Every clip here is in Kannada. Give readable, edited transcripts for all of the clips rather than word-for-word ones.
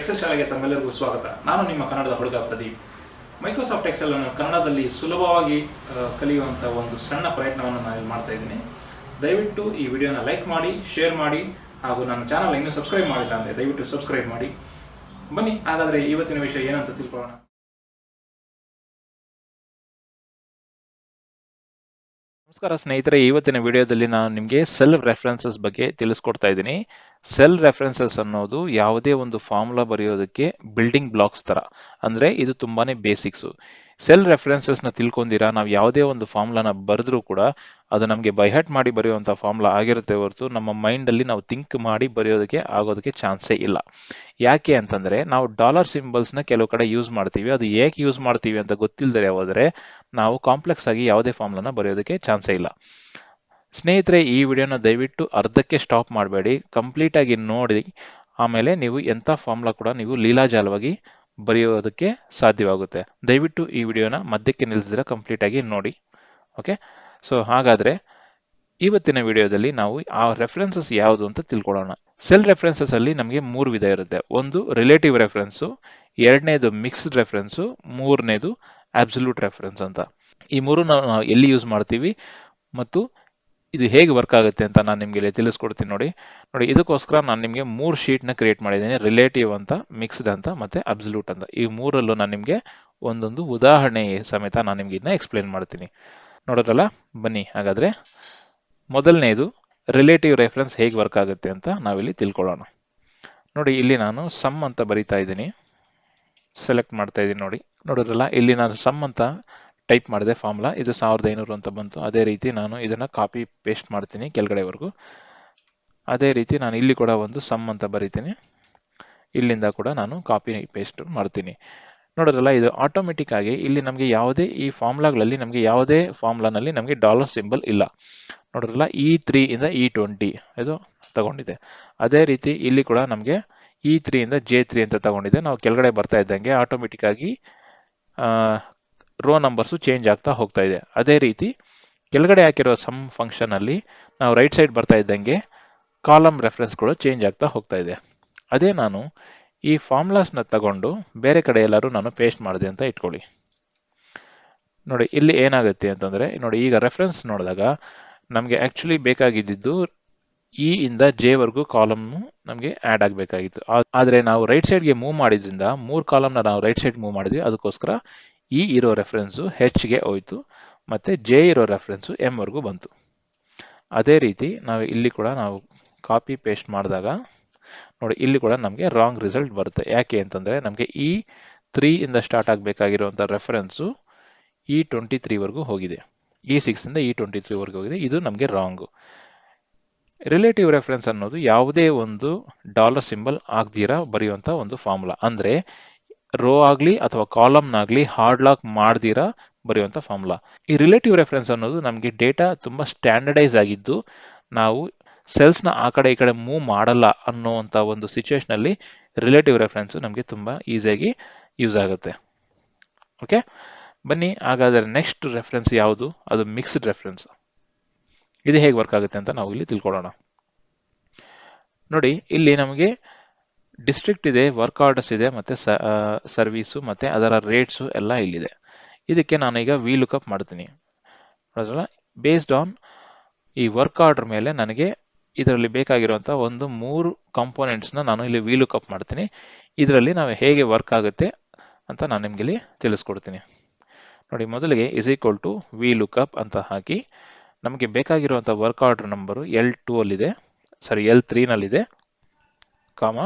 ಎಕ್ಸೆಲ್ ಶಾಲೆಗೆ ತಮ್ಮೆಲ್ಲರಿಗೂ ಸ್ವಾಗತ. ನಾನು ನಿಮ್ಮ ಕನ್ನಡದ ಹುಡುಗ ಪ್ರದೀಪ್. ಮೈಕ್ರೋಸಾಫ್ಟ್ ಎಕ್ಸೆಲ್ ಅನ್ನು ಕನ್ನಡದಲ್ಲಿ ಸುಲಭವಾಗಿ ಕಲಿಯುವಂಥ ಒಂದು ಸಣ್ಣ ಪ್ರಯತ್ನವನ್ನು ನಾನು ಮಾಡ್ತಾ ಇದ್ದೀನಿ. ದಯವಿಟ್ಟು ಈ ವಿಡಿಯೋನ ಲೈಕ್ ಮಾಡಿ, ಶೇರ್ ಮಾಡಿ, ಹಾಗೂ ನನ್ನ ಚಾನಲ್ ಇನ್ನೂ ಸಬ್ಸ್ಕ್ರೈಬ್ ಮಾಡಿಲ್ಲ ಅಂದರೆ ದಯವಿಟ್ಟು ಸಬ್ಸ್ಕ್ರೈಬ್ ಮಾಡಿ. ಬನ್ನಿ ಹಾಗಾದರೆ ಇವತ್ತಿನ ವಿಷಯ ಏನಂತ ತಿಳ್ಕೊಳ್ಳೋಣ. ನಮಸ್ಕಾರ ಸ್ನೇಹಿತರೆ, ಇವತ್ತಿನ ವಿಡಿಯೋದಲ್ಲಿ ನಾನು ನಿಮಗೆ ಸೆಲ್ ರೆಫರೆನ್ಸಸ್ ಬಗ್ಗೆ ತಿಳಿಸ್ಕೊಡ್ತಾ ಇದ್ದೀನಿ. ಸೆಲ್ ರೆಫರೆನ್ಸಸ್ ಅನ್ನೋದು ಯಾವುದೇ ಒಂದು ಫಾರ್ಮುಲಾ ಬರೆಯೋದಕ್ಕೆ ಬಿಲ್ಡಿಂಗ್ ಬ್ಲಾಕ್ಸ್ ತರ, ಅಂದ್ರೆ ಇದು ತುಂಬಾನೇ ಬೇಸಿಕ್ಸ್. ಸೆಲ್ ರೆಫರೆನ್ಸಸ್ ನ ತಿಳ್ಕೊಂಡಿರಾ ನಾವು ಯಾವುದೇ ಒಂದು ಫಾರ್ಮುಲಾನ ಬರೆದ್ರೂ ಕೂಡ ಅದು ನಮಗೆ ಬೈಹರ್ಟ್ ಮಾಡಿ ಬರೆಯುವಂತ ಫಾರ್ಮುಲಾ ಆಗಿರುತ್ತೆ ಹೊರತು ನಮ್ಮ ಮೈಂಡ್ ಅಲ್ಲಿ ನಾವು ಥಿಂಕ್ ಮಾಡಿ ಬರೆಯೋದಕ್ಕೆ ಆಗೋದಕ್ಕೆ ಚಾನ್ಸೇ ಇಲ್ಲ. ಯಾಕೆ ಅಂತಂದ್ರೆ ನಾವು ಡಾಲರ್ ಸಿಂಬಲ್ಸ್ ನ ಕೆಲವು ಕಡೆ ಯೂಸ್ ಮಾಡ್ತೀವಿ. ಅದು ಏಕೆ ಯೂಸ್ ಮಾಡ್ತೀವಿ ಅಂತ ಗೊತ್ತಿಲ್ಲದೆ ಹೋದರೆ ನಾವು ಕಾಂಪ್ಲೆಕ್ಸ್ ಆಗಿ ಯಾವುದೇ ಫಾರ್ಮುಲಾನ ಬರೆಯೋದಕ್ಕೆ ಚಾನ್ಸೇ ಇಲ್ಲ. ಸ್ನೇಹಿತರೆ, ಈ ವಿಡಿಯೋನ ದಯವಿಟ್ಟು ಅರ್ಧಕ್ಕೆ ಸ್ಟಾಪ್ ಮಾಡಬೇಡಿ, ಕಂಪ್ಲೀಟ್ ಆಗಿ ನೋಡಿ. ಆಮೇಲೆ ನೀವು ಎಂಥ ಫಾರ್ಮುಲಾ ಕೂಡ ನೀವು ಲೀಲಾಜಾಲವಾಗಿ ಬರೆಯೋದಕ್ಕೆ ಸಾಧ್ಯವಾಗುತ್ತೆ. ದಯವಿಟ್ಟು ಈ ವಿಡಿಯೋನ ಮಧ್ಯಕ್ಕೆ ನಿಲ್ಲಿಸಿದ್ರೆ ಕಂಪ್ಲೀಟ್ ಆಗಿ ನೋಡಿ. ಓಕೆ, ಸೊ ಹಾಗಾದ್ರೆ ಇವತ್ತಿನ ವಿಡಿಯೋದಲ್ಲಿ ನಾವು ಆ ರೆಫರೆನ್ಸಸ್ ಯಾವುದು ಅಂತ ತಿಳ್ಕೊಳ್ಳೋಣ. ಸೆಲ್ ರೆಫರೆನ್ಸಸ್ ಅಲ್ಲಿ ನಮಗೆ 3 ವಿಧ ಇರುತ್ತೆ. ಒಂದು ರಿಲೇಟಿವ್ ರೆಫರೆನ್ಸು, ಎರಡನೇದು ಮಿಕ್ಸ್ಡ್ ರೆಫರೆನ್ಸು, ಮೂರನೇದು ಅಬ್ಸಲ್ಯೂಟ್ ರೆಫರೆನ್ಸ್ ಅಂತ. ಈ ಮೂರು ನಾವು ಎಲ್ಲಿ ಯೂಸ್ ಮಾಡ್ತೀವಿ ಮತ್ತು ಇದು ಹೇಗೆ ವರ್ಕ್ ಆಗುತ್ತೆ ಅಂತ ನಾನು ನಿಮಗೆ ತಿಳಿಸ್ಕೊಡ್ತೀನಿ. ನೋಡಿ, ಇದಕ್ಕೋಸ್ಕರ ನಾನು ನಿಮಗೆ 3 ಶೀಟ್ನ ಕ್ರಿಯೇಟ್ ಮಾಡಿದ್ದೀನಿ. ರಿಲೇಟಿವ್ ಅಂತ, ಮಿಕ್ಸ್ಡ್ ಅಂತ, ಮತ್ತೆ ಅಬ್ಸಲ್ಯೂಟ್ ಅಂತ. ಈ ಮೂರಲ್ಲೂ ನಾನು ನಿಮಗೆ ಒಂದೊಂದು ಉದಾಹರಣೆ ಸಮೇತ ನಾನು ನಿಮ್ಗೆ ಇದನ್ನ ಎಕ್ಸ್ಪ್ಲೇನ್ ಮಾಡ್ತೀನಿ. ನೋಡೋದಲ್ಲ, ಬನ್ನಿ ಹಾಗಾದ್ರೆ ಮೊದಲನೇದು ರಿಲೇಟಿವ್ ರೆಫರೆನ್ಸ್ ಹೇಗೆ ವರ್ಕ್ ಆಗುತ್ತೆ ಅಂತ ನಾವಿಲ್ಲಿ ತಿಳ್ಕೊಳ್ಳೋಣ. ನೋಡಿ, ಇಲ್ಲಿ ನಾನು ಸಮ್ ಅಂತ ಬರಿತಾ ಇದ್ದೀನಿ, ಸೆಲೆಕ್ಟ್ ಮಾಡ್ತಾ ಇದ್ದೀನಿ. ನೋಡೋದ್ರಲ್ಲ, ಇಲ್ಲಿ ನಾನು ಸಮ್ ಅಂತ ಟೈಪ್ ಮಾಡಿದೆ ಫಾರ್ಮುಲಾ. ಇದು 1500 ಅಂತ ಬಂತು. ಅದೇ ರೀತಿ ನಾನು ಇದನ್ನ ಕಾಪಿ ಪೇಸ್ಟ್ ಮಾಡ್ತೀನಿ ಕೆಳಗಡೆವರೆಗೂ. ಅದೇ ರೀತಿ ನಾನು ಇಲ್ಲಿ ಕೂಡ ಒಂದು ಸಮ್ ಅಂತ ಬರಿತೀನಿ, ಇಲ್ಲಿಂದ ಕೂಡ ನಾನು ಕಾಪಿ ಪೇಸ್ಟ್ ಮಾಡ್ತೀನಿ. ನೋಡೋದ್ರಲ್ಲ, ಇದು ಆಟೋಮೆಟಿಕ್ ಆಗಿ ಇಲ್ಲಿ ನಮಗೆ ಯಾವುದೇ ಈ ಫಾರ್ಮುಲಾಗಳಲ್ಲಿ ನಮಗೆ ಯಾವುದೇ ಫಾರ್ಮುಲಾನಲ್ಲಿ ನಮಗೆ ಡಾಲರ್ ಸಿಂಬಲ್ ಇಲ್ಲ. ನೋಡೋದ್ರಲ್ಲ, E3 ಇಂದ E20 ಇದು ತಗೊಂಡಿದೆ. ಅದೇ ರೀತಿ ಇಲ್ಲಿ ಕೂಡ ನಮಗೆ E3 ಇಂದ J3 ಅಂತ ತಗೊಂಡಿದೆ. ನಾವು ಕೆಳಗಡೆ ಬರ್ತಾ ಇದ್ದಂಗೆ ಆಟೋಮೆಟಿಕ್ ಆಗಿ ರೋ ನಂಬರ್ಸು ಚೇಂಜ್ ಆಗ್ತಾ ಹೋಗ್ತಾ ಇದೆ. ಅದೇ ರೀತಿ ಕೆಳಗಡೆ ಹಾಕಿರೋ ಸಮ್ ಫಂಕ್ಷನ್ ಅಲ್ಲಿ ನಾವು ರೈಟ್ ಸೈಡ್ ಬರ್ತಾ ಇದ್ದಂಗೆ ಕಾಲಮ್ ರೆಫರೆನ್ಸ್ಗಳು ಚೇಂಜ್ ಆಗ್ತಾ ಹೋಗ್ತಾ ಇದೆ. ಅದೇ ನಾನು ಈ ಫಾರ್ಮುಲಾಸ್ನ ತಗೊಂಡು ಬೇರೆ ಕಡೆ ಎಲ್ಲರೂ ನಾನು ಪೇಸ್ಟ್ ಮಾಡಿದೆ ಅಂತ ಇಟ್ಕೊಳ್ಳಿ. ನೋಡಿ, ಇಲ್ಲಿ ಏನಾಗುತ್ತೆ ಅಂತಂದ್ರೆ, ನೋಡಿ ಈಗ ರೆಫರೆನ್ಸ್ ನೋಡಿದಾಗ ನಮಗೆ ಆಕ್ಚುಲಿ ಬೇಕಾಗಿದ್ದು ಇ ಇಂದ ಜೆ ವರ್ಗೂ ಕಾಲಮ್ ನಮಗೆ ಆಡ್ ಆಗಬೇಕಾಗಿತ್ತು. ಆದ್ರೆ ನಾವು ರೈಟ್ ಸೈಡ್ಗೆ ಮೂವ್ ಮಾಡಿದ್ರಿಂದ 3 ಕಾಲಮ್ನ ನಾವು ರೈಟ್ ಸೈಡ್ ಮೂವ್ ಮಾಡಿದ್ವಿ. ಅದಕ್ಕೋಸ್ಕರ ಇ ಇರೋ ರೆಫರೆನ್ಸು ಹೆಚ್ಗೆ ಹೋಯ್ತು, ಮತ್ತೆ ಜೆ ಇರೋ ರೆಫರೆನ್ಸು ಎಂ ವರ್ಗೂ ಬಂತು. ಅದೇ ರೀತಿ ನಾವು ಇಲ್ಲಿ ಕೂಡ ನಾವು ಕಾಪಿ ಪೇಸ್ಟ್ ಮಾಡಿದಾಗ ನೋಡಿ, ಇಲ್ಲಿ ಕೂಡ ನಮಗೆ ರಾಂಗ್ ರಿಸಲ್ಟ್ ಬರುತ್ತೆ. ಯಾಕೆ ಅಂತಂದ್ರೆ ನಮಗೆ E3 ಇಂದ ಸ್ಟಾರ್ಟ್ ಆಗಬೇಕಾಗಿರುವಂಥ ರೆಫರೆನ್ಸು E23 ವರ್ಗೂ ಹೋಗಿದೆ, E6 ಇಂದ E23 ವರ್ಗೂ ಹೋಗಿದೆ. ಇದು ನಮಗೆ ರಾಂಗ್. ರಿಲೇಟಿವ್ ರೆಫರೆನ್ಸ್ ಅನ್ನೋದು ಯಾವುದೇ ಒಂದು ಡಾಲರ್ ಸಿಂಬಲ್ ಆಗದಿರ ಬರೆಯುವಂಥ ಒಂದು ಫಾರ್ಮುಲಾ. ಅಂದ್ರೆ ರೋ ಆಗ್ಲಿ ಅಥವಾ ಕಾಲಮ್ನಾಗ್ಲಿ ಹಾರ್ಡ್ ಲಾಕ್ ಮಾಡ್ದಿರಾ ಬರೆಯುವಂಥ ಫಾರ್ಮುಲಾ. ಈ ರಿಲೇಟಿವ್ ರೆಫರೆನ್ಸ್ ಅನ್ನೋದು ನಮಗೆ ಡೇಟಾ ತುಂಬಾ ಸ್ಟ್ಯಾಂಡರ್ಡೈಸ್ ಆಗಿದ್ದು ನಾವು ಸೆಲ್ಸ್ನ ಆ ಕಡೆ ಈ ಕಡೆ ಮೂವ್ ಮಾಡಲ್ಲ ಅನ್ನೋವಂಥ ಒಂದು ಸಿಚುವೇಶನ್ ಅಲ್ಲಿ ರಿಲೇಟಿವ್ ರೆಫರೆನ್ಸ್ ನಮಗೆ ತುಂಬಾ ಈಸಿಯಾಗಿ ಯೂಸ್ ಆಗುತ್ತೆ. ಓಕೆ, ಬನ್ನಿ ಹಾಗಾದ್ರೆ ನೆಕ್ಸ್ಟ್ ರೆಫರೆನ್ಸ್ ಯಾವುದು? ಅದು ಮಿಕ್ಸ್ಡ್ ರೆಫರೆನ್ಸ್. ಇದು ಹೇಗೆ ವರ್ಕ್ ಆಗುತ್ತೆ ಅಂತ ನಾವು ಇಲ್ಲಿ ತಿಳ್ಕೊಳ್ಳೋಣ. ನೋಡಿ, ಇಲ್ಲಿ ನಮಗೆ ಡಿಸ್ಟ್ರಿಕ್ಟ್ ಇದೆ, ವರ್ಕ್ ಆರ್ಡರ್ಸ್ ಇದೆ, ಮತ್ತೆ ಸರ್ವೀಸು ಮತ್ತೆ ಅದರ ರೇಟ್ಸು ಎಲ್ಲ ಇಲ್ಲಿದೆ. ಇದಕ್ಕೆ ನಾನೀಗ ವಿ ಲುಕ್ಅಪ್ ಮಾಡ್ತೀನಿ. ಬೇಸ್ಡ್ ಆನ್ ಈ ವರ್ಕ್ ಆರ್ಡರ್ ಮೇಲೆ ನನಗೆ ಇದರಲ್ಲಿ ಬೇಕಾಗಿರುವಂಥ ಒಂದು 3 ಕಾಂಪೋನೆಂಟ್ಸ್ನ ನಾನು ಇಲ್ಲಿ ವಿ ಲುಕ್ಅಪ್ ಮಾಡ್ತೀನಿ. ಇದರಲ್ಲಿ ನಾವು ಹೇಗೆ ವರ್ಕ್ ಆಗುತ್ತೆ ಅಂತ ನಾನು ನಿಮ್ಗೆ ಇಲ್ಲಿ ತಿಳಿಸ್ಕೊಡ್ತೀನಿ. ನೋಡಿ, ಮೊದಲಿಗೆ = ವಿ ಲುಕ್ಅಪ್ ಅಂತ ಹಾಕಿ ನಮಗೆ ಬೇಕಾಗಿರುವಂಥ ವರ್ಕ್ ಆರ್ಡರ್ ನಂಬರು L2 ಅಲ್ಲಿದೆ, L3 ನಲ್ಲಿದೆ, ಕಾಮ.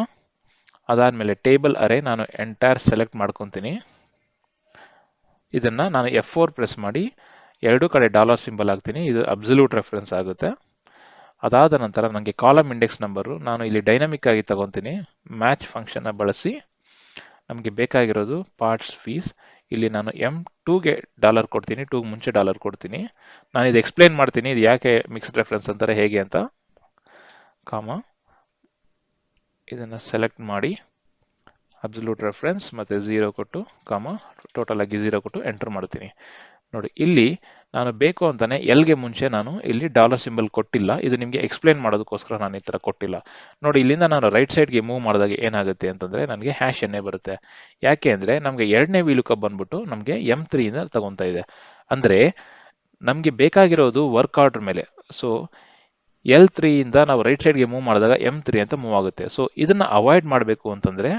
ಅದಾದ್ಮೇಲೆ ಟೇಬಲ್ ಅರೇ ನಾನು ಎಂಟೈರ್ ಸೆಲೆಕ್ಟ್ ಮಾಡ್ಕೊತೀನಿ. ಇದನ್ನ ನಾನು F4 ಪ್ರೆಸ್ ಮಾಡಿ ಎರಡೂ ಕಡೆ ಡಾಲರ್ ಸಿಂಬಲ್ ಹಾಕ್ತೀನಿ. ಇದು ಅಬ್ಸಲ್ಯೂಟ್ ರೆಫರೆನ್ಸ್ ಆಗುತ್ತೆ. ಅದಾದ ನಂತರ ನನಗೆ ಕಾಲಮ್ ಇಂಡೆಕ್ಸ್ ನಂಬರು ನಾನು ಇಲ್ಲಿ ಡೈನಾಮಿಕ್ ಆಗಿ ತಗೊಂತೀನಿ. ಮ್ಯಾಚ್ ಫಂಕ್ಷನ್ ಬಳಸಿ ನಮಗೆ ಬೇಕಾಗಿರೋದು ಪಾರ್ಟ್ಸ್ ಫೀಸ್. ಇಲ್ಲಿ ನಾನು M2ಗೆ ಡಾಲರ್ ಕೊಡ್ತೀನಿ, 2 ಮುಂಚೆ ಡಾಲರ್ ಕೊಡ್ತೀನಿ. ನಾನು ಇದು ಎಕ್ಸ್ಪ್ಲೇನ್ ಮಾಡ್ತೀನಿ, ಇದು ಯಾಕೆ ಮಿಕ್ಸ್ಡ್ ರೆಫರೆನ್ಸ್ ಅಂತಾರೆ ಹೇಗೆ ಅಂತ. ಕಾಮ, ಇದನ್ನ ಸೆಲೆಕ್ಟ್ ಮಾಡಿ ಅಬ್ಸಲ್ಯೂಟ್ ರೆಫರೆನ್ಸ್ ಮತ್ತೆ 0 ಕೊಟ್ಟು ಕಾಮ ಟೋಟಲ್ ಆಗಿ 0 ಕೊಟ್ಟು ಎಂಟರ್ ಮಾಡ್ತೀನಿ. ನೋಡಿ ಇಲ್ಲಿ ನಾನು ಬೇಕು ಅಂತಾನೆ ಎಲ್ಗೆ ಮುಂಚೆ ನಾನು ಇಲ್ಲಿ ಡಾಲರ್ ಸಿಂಬಲ್ ಕೊಟ್ಟಿಲ್ಲ. ಇದು ನಿಮಗೆ ಎಕ್ಸ್ಪ್ಲೇನ್ ಮಾಡೋದಕ್ಕೋಸ್ಕರ ನಾನು ಈ ತರ ಕೊಟ್ಟಿಲ್ಲ. ನೋಡಿ ಇಲ್ಲಿಂದ ನಾನು ರೈಟ್ ಸೈಡ್ಗೆ ಮೂವ್ ಮಾಡಿದಾಗ ಏನಾಗುತ್ತೆ ಅಂತಂದ್ರೆ ನನಗೆ ಹ್ಯಾಶ್ ಎನ್ನೇ ಬರುತ್ತೆ. ಯಾಕೆ ಅಂದ್ರೆ ನಮಗೆ ಎರಡನೇ ವೀಲುಕಪ್ ಬಂದ್ಬಿಟ್ಟು ನಮಗೆ M3 ಇಂದ ತಗೊಂತಾ ಇದೆ. ಅಂದ್ರೆ ನಮಗೆ ಬೇಕಾಗಿರೋದು ವರ್ಕ್ ಆರ್ಡರ್ ಮೇಲೆ. ಸೊ L3 ಇಂದ ನಾವು ರೈಟ್ ಸೈಡ್ಗೆ ಮೂವ್ ಮಾಡಿದಾಗ M3 ಅಂತ ಮೂವ್ ಆಗುತ್ತೆ. ಸೊ ಇದನ್ನ ಅವಾಯ್ಡ್ ಮಾಡಬೇಕು ಅಂತಂದ್ರೆ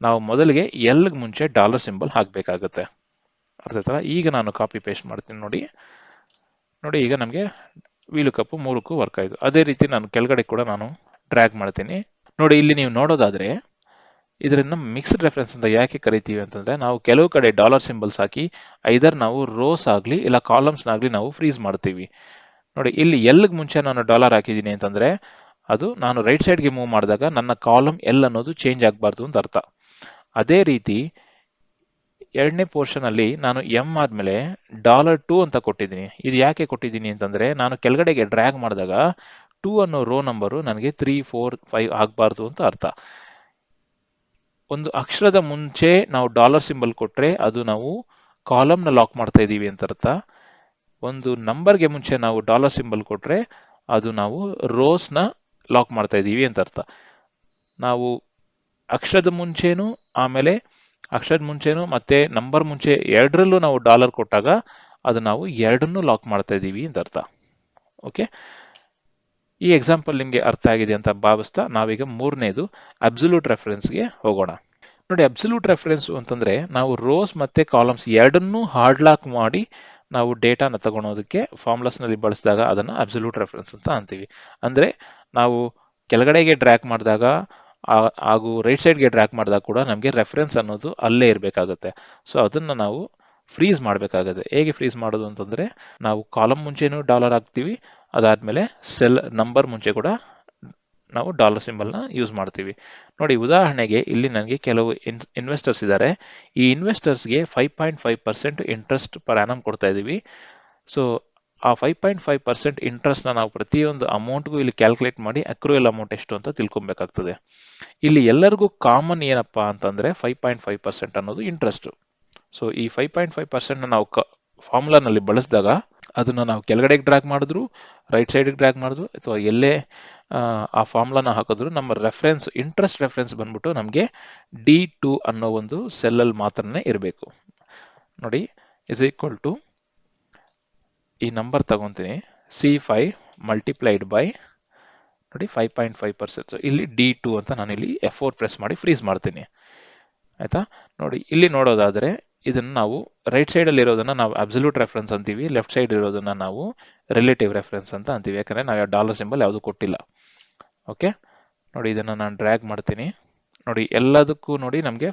ನಾವು ಮೊದಲಿಗೆ ಎಲ್ಗೆ ಮುಂಚೆ ಡಾಲರ್ ಸಿಂಬಲ್ ಹಾಕಬೇಕಾಗುತ್ತೆ. ಅರ್ಥ ಆಯ್ತಲ್ಲ? ಈಗ ನಾನು ಕಾಪಿ ಪೇಸ್ಟ್ ಮಾಡ್ತೀನಿ. ನೋಡಿ ಈಗ ನಮಗೆ ವೀಲುಕಪ್ 3ಕ್ಕೂ ವರ್ಕ್ ಆಯಿತು. ಅದೇ ರೀತಿ ನಾನು ಕೆಳಗಡೆ ಕೂಡ ನಾನು ಡ್ರ್ಯಾಗ್ ಮಾಡ್ತೀನಿ. ನೋಡಿ ಇಲ್ಲಿ ನೀವು ನೋಡೋದಾದ್ರೆ ಇದನ್ನ ಮಿಕ್ಸ್ಡ್ ರೆಫರೆನ್ಸ್ ಅಂತ ಯಾಕೆ ಕರಿತೀವಿ ಅಂತಂದ್ರೆ ನಾವು ಕೆಲವು ಕಡೆ ಡಾಲರ್ ಸಿಂಬಲ್ಸ್ ಹಾಕಿ ಐದರ್ ನಾವು ರೋಸ್ ಆಗಲಿ ಇಲ್ಲ ಕಾಲಮ್ಸ್ನಾಗಲಿ ನಾವು ಫ್ರೀಸ್ ಮಾಡ್ತೀವಿ. ನೋಡಿ ಇಲ್ಲಿ ಎಲ್ಗೆ ಮುಂಚೆ ನಾನು ಡಾಲರ್ ಹಾಕಿದ್ದೀನಿ ಅಂತಂದ್ರೆ ಅದು ನಾನು ರೈಟ್ ಸೈಡ್ಗೆ ಮೂವ್ ಮಾಡಿದಾಗ ನನ್ನ ಕಾಲಮ್ ಎಲ್ ಅನ್ನೋದು ಚೇಂಜ್ ಆಗಬಾರ್ದು ಅಂತ ಅರ್ಥ. ಅದೇ ರೀತಿ ಎರಡನೇ ಪೋರ್ಷನ್ ಅಲ್ಲಿ ನಾನು ಎಂ ಆದ್ಮೇಲೆ $2 ಅಂತ ಕೊಟ್ಟಿದ್ದೀನಿ. ಇದು ಯಾಕೆ ಕೊಟ್ಟಿದ್ದೀನಿ ಅಂತಂದ್ರೆ ನಾನು ಕೆಳಗಡೆಗೆ ಡ್ರ್ಯಾಗ್ ಮಾಡಿದಾಗ 2 ಅನ್ನೋ ರೋ ನಂಬರು ನನಗೆ 3, 4, 5 ಆಗಬಾರ್ದು ಅಂತ ಅರ್ಥ. ಒಂದು ಅಕ್ಷರದ ಮುಂಚೆ ನಾವು ಡಾಲರ್ ಸಿಂಬಲ್ ಕೊಟ್ರೆ ಅದು ನಾವು ಕಾಲಮ್ನ ಲಾಕ್ ಮಾಡ್ತಾ ಇದ್ದೀವಿ ಅಂತ ಅರ್ಥ. ಒಂದು ನಂಬರ್ಗೆ ಮುಂಚೆ ನಾವು ಡಾಲರ್ ಸಿಂಬಲ್ ಕೊಟ್ರೆ ಅದು ನಾವು ರೋಸ್ನ ಲಾಕ್ ಮಾಡ್ತಾ ಇದ್ದೀವಿ ಅಂತ ಅರ್ಥ. ನಾವು ಅಕ್ಷರದ ಮುಂಚೆನೂ ಆಮೇಲೆ ಅಕ್ಷರದ ಮುಂಚೆನೂ ಮತ್ತೆ ನಂಬರ್ ಮುಂಚೆ ಎರಡರಲ್ಲೂ ನಾವು ಡಾಲರ್ ಕೊಟ್ಟಾಗ ಅದು ನಾವು ಎರಡನ್ನೂ ಲಾಕ್ ಮಾಡ್ತಾ ಇದ್ದೀವಿ ಅಂತ ಅರ್ಥ. ಓಕೆ, ಈ ಎಕ್ಸಾಂಪಲ್ ನಿಮಗೆ ಅರ್ಥ ಆಗಿದೆ ಅಂತ ಭಾವಿಸ್ತಾ ನಾವೀಗ ಮೂರನೇದು ಅಬ್ಸಲ್ಯೂಟ್ ರೆಫರೆನ್ಸ್ಗೆ ಹೋಗೋಣ. ನೋಡಿ ಅಬ್ಸಲ್ಯೂಟ್ ರೆಫರೆನ್ಸ್ ಅಂತಂದ್ರೆ ನಾವು ರೋಸ್ ಮತ್ತೆ ಕಾಲಮ್ಸ್ ಎರಡನ್ನೂ ಹಾರ್ಡ್ ಲಾಕ್ ಮಾಡಿ ನಾವು ಡೇಟಾನ ತಗೊಳೋದಕ್ಕೆ ಫಾರ್ಮುಲಾಸ್ನಲ್ಲಿ ಬಳಸಿದಾಗ ಅದನ್ನ ಅಬ್ಸಲ್ಯೂಟ್ ರೆಫರೆನ್ಸ್ ಅಂತ ಅಂತೀವಿ. ಅಂದ್ರೆ ನಾವು ಕೆಳಗಡೆಗೆ ಡ್ರ್ಯಾಗ್ ಮಾಡಿದಾಗ ಹಾಗೂ ರೈಟ್ ಸೈಡ್ಗೆ ಡ್ರ್ಯಾಗ್ ಮಾಡಿದಾಗ ಕೂಡ ನಮಗೆ ರೆಫರೆನ್ಸ್ ಅನ್ನೋದು ಅಲ್ಲೇ ಇರಬೇಕಾಗುತ್ತೆ. ಸೊ ಅದನ್ನ ನಾವು ಫ್ರೀಸ್ ಮಾಡಬೇಕಾಗುತ್ತೆ. ಹೇಗೆ ಫ್ರೀಸ್ ಮಾಡೋದು ಅಂತಂದ್ರೆ ನಾವು ಕಾಲಮ್ ಮುಂಚೆನೂ ಡಾಲರ್ ಹಾಕ್ತೀವಿ, ಅದಾದ್ಮೇಲೆ ಸೆಲ್ ನಂಬರ್ ಮುಂಚೆ ಕೂಡ ನಾವು ಡಾಲರ್ ಸಿಂಬಲ್ನ ಯೂಸ್ ಮಾಡ್ತೀವಿ. ನೋಡಿ ಉದಾಹರಣೆಗೆ ಇಲ್ಲಿ ನನಗೆ ಕೆಲವು ಇನ್ವೆಸ್ಟರ್ಸ್ ಇದ್ದಾರೆ. ಈ ಇನ್ವೆಸ್ಟರ್ಸ್ಗೆ 5.5% ಇಂಟ್ರೆಸ್ಟ್ ಪರ್ ಆನಮ್ ಕೊಡ್ತಾ ಇದ್ದೀವಿ. ಸೊ ಆ 5.5% ಇಂಟ್ರೆಸ್ಟ್ನ ನಾವು ಪ್ರತಿಯೊಂದು ಅಮೌಂಟ್ಗೂ ಇಲ್ಲಿ ಕ್ಯಾಲ್ಕುಲೇಟ್ ಮಾಡಿ ಅಕ್ರೂಯಲ್ ಅಮೌಂಟ್ ಎಷ್ಟು ಅಂತ ತಿಳ್ಕೊಬೇಕಾಗ್ತದೆ. ಇಲ್ಲಿ ಎಲ್ಲರಿಗೂ ಕಾಮನ್ ಏನಪ್ಪಾ ಅಂತಂದ್ರೆ 5.5% ಅನ್ನೋದು ಇಂಟ್ರೆಸ್ಟ್. ಸೊ ಈ 5.5% ನಾವು ಫಾರ್ಮುಲಾನಲ್ಲಿ ಬಳಸಿದಾಗ ಅದನ್ನ ನಾವು ಕೆಳಗಡೆಗೆ ಡ್ರ್ಯಾಗ್ ಮಾಡಿದ್ರು, ರೈಟ್ ಸೈಡ್ಗೆ ಡ್ರ್ಯಾಗ್ ಮಾಡಿದ್ರು ಅಥವಾ ಎಲ್ಲೇ ಆ ಫಾರ್ಮುಲಾನ ಹಾಕಿದ್ರು ನಮ್ಮ ರೆಫರೆನ್ಸ್ ಇಂಟ್ರೆಸ್ಟ್ ರೆಫರೆನ್ಸ್ ಬಂದ್ಬಿಟ್ಟು ನಮಗೆ D2 ಅನ್ನೋ ಒಂದು ಸೆಲ್ಲಲ್ಲಿ ಮಾತ್ರನೇ ಇರಬೇಕು. ನೋಡಿ ಇಸ್ ಈಕ್ವಲ್ ಟು ಈ ನಂಬರ್ ತಗೊಂತೀನಿ C5 ಮಲ್ಟಿಪ್ಲೈಡ್ ಬೈ ನೋಡಿ 5.5%. ಇಲ್ಲಿ D2 ಅಂತ ನಾನು ಇಲ್ಲಿ F4 ಪ್ರೆಸ್ ಮಾಡಿ ಫ್ರೀಸ್ ಮಾಡ್ತೀನಿ. ಆಯ್ತಾ? ನೋಡಿ ಇಲ್ಲಿ ನೋಡೋದಾದ್ರೆ ಇದನ್ನ ನಾವು ರೈಟ್ ಸೈಡ್ ಅಲ್ಲಿ ಇರೋದನ್ನ ನಾವು ಅಬ್ಸಲ್ಯೂಟ್ ರೆಫರೆನ್ಸ್ ಅಂತೀವಿ, ಲೆಫ್ಟ್ ಸೈಡ್ ಇರೋದನ್ನ ನಾವು ರಿಲೇಟಿವ್ ರೆಫರೆನ್ಸ್ ಅಂತ ಅಂತೀವಿ. ಯಾಕಂದ್ರೆ ನಾವು ಡಾಲರ್ ಸಿಂಬಲ್ ಯಾವುದು ಕೊಟ್ಟಿಲ್ಲ. ಓಕೆ, ನೋಡಿ ಇದನ್ನ ನಾನು ಡ್ರ್ಯಾಗ್ ಮಾಡ್ತೀನಿ. ನೋಡಿ ಎಲ್ಲದಕ್ಕೂ ನೋಡಿ ನಮಗೆ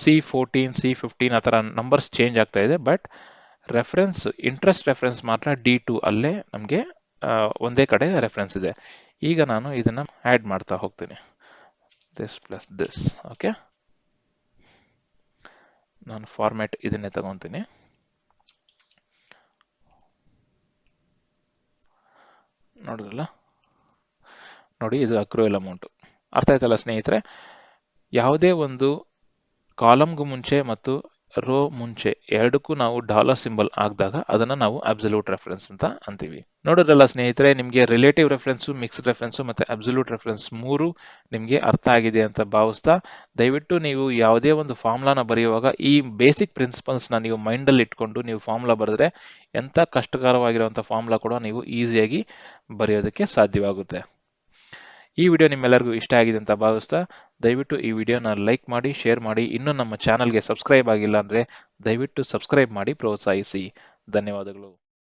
C14 C15 ಆ ಥರ ನಂಬರ್ಸ್ ಚೇಂಜ್ ಆಗ್ತಾ ಇದೆ. ಬಟ್ ರೆಫರೆನ್ಸ್ ಇಂಟ್ರೆಸ್ಟ್ ರೆಫರೆನ್ಸ್ ಮಾತ್ರ D2 ಅಲ್ಲೇ ನಮಗೆ ಒಂದೇ ಕಡೆ ರೆಫರೆನ್ಸ್ ಇದೆ. ಈಗ ನಾನು ಇದನ್ನ ಆಡ್ ಮಾಡ್ತಾ ಹೋಗ್ತೀನಿ, ದಿಸ್ ಪ್ಲಸ್ ದಿಸ್. ಓಕೆ, ನಾನು ಫಾರ್ಮ್ಯಾಟ್ ಇದನ್ನೇ ತಗೊಂತೀನಿ. ನೋಡಿದ್ರಲ್ಲ, ನೋಡಿ ಇದು ಅಕ್ರೂಯಲ್ ಅಮೌಂಟ್. ಅರ್ಥ ಆಯ್ತಲ್ಲ ಸ್ನೇಹಿತರೆ? ಯಾವುದೇ ಒಂದು ಕಾಲಮ್ಗೂ ಮುಂಚೆ ಮತ್ತು ರೋ ಮುಂಚೆ ಎರಡಕ್ಕೂ ನಾವು ಡಾಲರ್ ಸಿಂಬಲ್ ಹಾಕಿದಾಗ ಅದನ್ನ ನಾವು ಅಬ್ಸಲ್ಯೂಟ್ ರೆಫರೆನ್ಸ್ ಅಂತ ಅಂತೀವಿ. ನೋಡೋದ್ರಲ್ಲ ಸ್ನೇಹಿತರೆ, ನಿಮಗೆ ರಿಲೇಟಿವ್ ರೆಫರೆನ್ಸ್, ಮಿಕ್ಸ್ಡ್ ರೆಫರೆನ್ಸ್ ಮತ್ತೆ ಅಬ್ಸಲ್ಯೂಟ್ ರೆಫರೆನ್ಸ್ ಮೂರು ನಿಮಗೆ ಅರ್ಥ ಆಗಿದೆ ಅಂತ ಭಾವಿಸ್ತಾ ದಯವಿಟ್ಟು ನೀವು ಯಾವುದೇ ಒಂದು ಫಾರ್ಮುಲಾನ ಬರೆಯುವಾಗ ಈ ಬೇಸಿಕ್ ಪ್ರಿನ್ಸಿಪಲ್ಸ್ನ ನೀವು ಮೈಂಡಲ್ಲಿ ಇಟ್ಕೊಂಡು ನೀವು ಫಾರ್ಮುಲಾ ಬರೆದ್ರೆ ಎಂಥ ಕಷ್ಟಕರವಾಗಿರುವಂಥ ಫಾರ್ಮುಲಾ ಕೂಡ ನೀವು ಈಸಿಯಾಗಿ ಬರೆಯೋದಕ್ಕೆ ಸಾಧ್ಯವಾಗುತ್ತೆ. ಈ ವಿಡಿಯೋ ನಿಮ್ಮೆಲ್ಲರಿಗೂ ಇಷ್ಟ ಆಗಿದೆ ಅಂತ ಭಾವಿಸ್ತಾ ದಯವಿಟ್ಟು ಈ ವಿಡಿಯೋನ ಲೈಕ್ ಮಾಡಿ, ಶೇರ್ ಮಾಡಿ. ಇನ್ನೂ ನಮ್ಮ ಚಾನಲ್ಗೆ ಸಬ್ಸ್ಕ್ರೈಬ್ ಆಗಿಲ್ಲ ಅಂದರೆ ದಯವಿಟ್ಟು ಸಬ್ಸ್ಕ್ರೈಬ್ ಮಾಡಿ ಪ್ರೋತ್ಸಾಹಿಸಿ. ಧನ್ಯವಾದಗಳು.